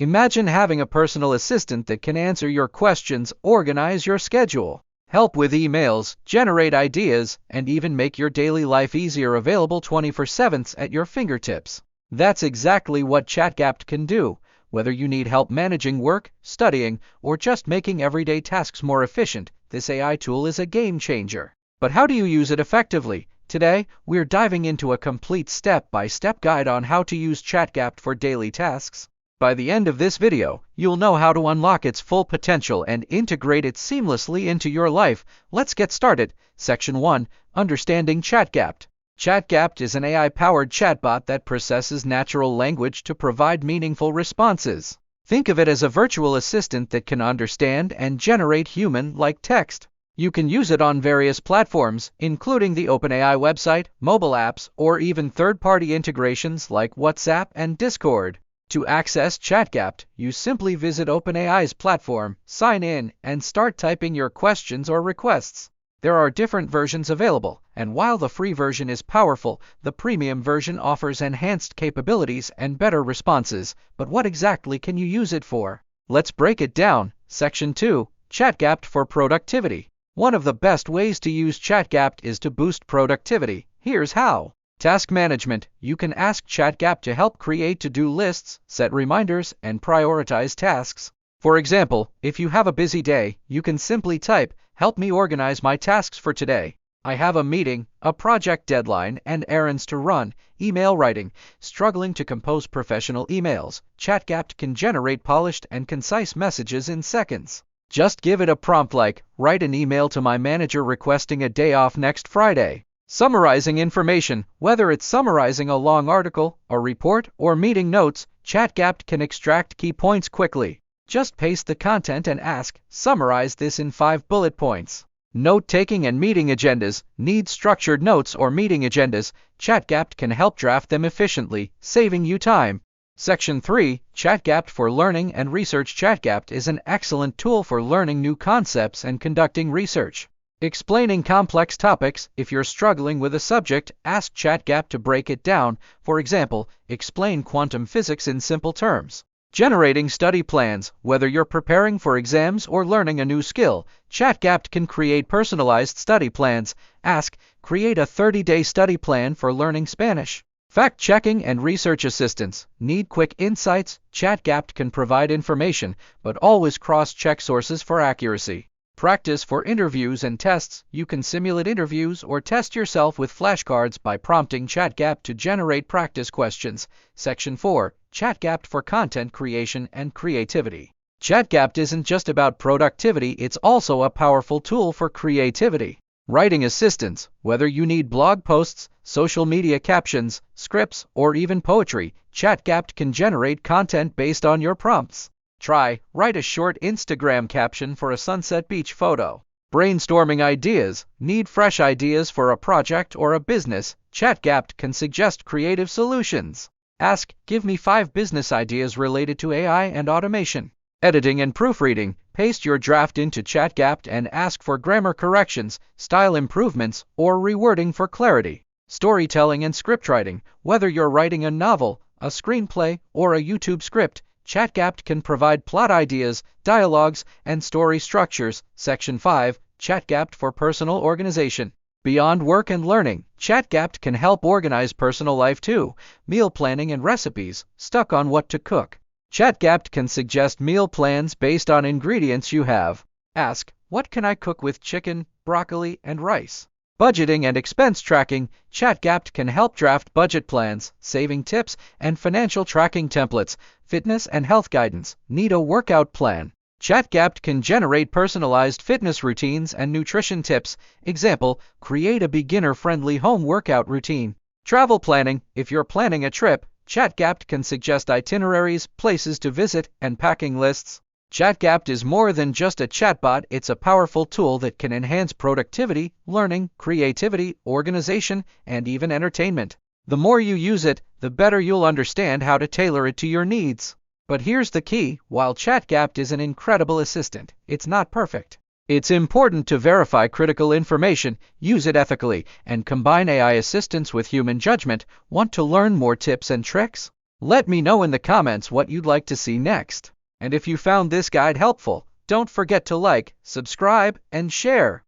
Imagine having a personal assistant that can answer your questions, organize your schedule, help with emails, generate ideas, and even make your daily life easier, available 24/7 at your fingertips. That's exactly what ChatGPT can do. Whether you need help managing work, studying, or just making everyday tasks more efficient, this AI tool is a game changer. But how do you use it effectively? Today, we're diving into a complete step-by-step guide on how to use ChatGPT for daily tasks. By the end of this video, you'll know how to unlock its full potential and integrate it seamlessly into your life. Let's get started. Section 1. Understanding ChatGPT. ChatGPT is an AI-powered chatbot that processes natural language to provide meaningful responses. Think of it as a virtual assistant that can understand and generate human-like text. You can use it on various platforms, including the OpenAI website, mobile apps, or even third-party integrations like WhatsApp and Discord. To access ChatGPT, you simply visit OpenAI's platform, sign in, and start typing your questions or requests. There are different versions available, and while the free version is powerful, the premium version offers enhanced capabilities and better responses. But what exactly can you use it for? Let's break it down. Section 2. ChatGPT for productivity. One of the best ways to use ChatGPT is to boost productivity. Here's how. Task management. You can ask ChatGPT to help create to-do lists, set reminders, and prioritize tasks. For example, if you have a busy day, you can simply type, "Help me organize my tasks for today. I have a meeting, a project deadline, and errands to run." Email writing. Struggling to compose professional emails? ChatGPT can generate polished and concise messages in seconds. Just give it a prompt like, "Write an email to my manager requesting a day off next Friday." Summarizing information. Whether it's summarizing a long article, a report, or meeting notes, ChatGPT can extract key points quickly. Just paste the content and ask, "Summarize this in 5 bullet points." Note-taking and meeting agendas. Need structured notes or meeting agendas? ChatGPT can help draft them efficiently, saving you time. Section 3. ChatGPT for learning and research. ChatGPT is an excellent tool for learning new concepts and conducting research. Explaining complex topics. If you're struggling with a subject, ask ChatGPT to break it down. For example, explain quantum physics in simple terms. Generating study plans. Whether you're preparing for exams or learning a new skill, ChatGPT can create personalized study plans. Ask, "Create a 30-day study plan for learning Spanish." Fact-checking and research assistance. Need quick insights? ChatGPT can provide information, but always cross-check sources for accuracy. Practice for interviews and tests. You can simulate interviews or test yourself with flashcards by prompting ChatGPT to generate practice questions. Section 4. ChatGPT for content creation and creativity. ChatGPT isn't just about productivity, it's also a powerful tool for creativity. Writing assistance. Whether you need blog posts, social media captions, scripts, or even poetry, ChatGPT can generate content based on your prompts. Try, write a short Instagram caption for a sunset beach photo. Brainstorming ideas. Need fresh ideas for a project or a business? ChatGPT can suggest creative solutions. Ask, "Give me 5 business ideas related to AI and automation." Editing and proofreading. Paste your draft into ChatGPT and ask for grammar corrections, style improvements, or rewording for clarity. Storytelling and scriptwriting. Whether you're writing a novel, a screenplay, or a YouTube script, ChatGPT can provide plot ideas, dialogues, and story structures. Section 5. ChatGPT for personal organization. Beyond work and learning, ChatGPT can help organize personal life too. Meal planning and recipes. Stuck on what to cook? ChatGPT can suggest meal plans based on ingredients you have. Ask, "What can I cook with chicken, broccoli, and rice?" Budgeting and expense tracking. ChatGPT can help draft budget plans, saving tips, and financial tracking templates. Fitness and health guidance. Need a workout plan? ChatGPT can generate personalized fitness routines and nutrition tips. Example, create a beginner-friendly home workout routine. Travel planning. If you're planning a trip, ChatGPT can suggest itineraries, places to visit, and packing lists. ChatGPT is more than just a chatbot, it's a powerful tool that can enhance productivity, learning, creativity, organization, and even entertainment. The more you use it, the better you'll understand how to tailor it to your needs. But here's the key, while ChatGPT is an incredible assistant, it's not perfect. It's important to verify critical information, use it ethically, and combine AI assistance with human judgment. Want to learn more tips and tricks? Let me know in the comments what you'd like to see next. And if you found this guide helpful, don't forget to like, subscribe, and share.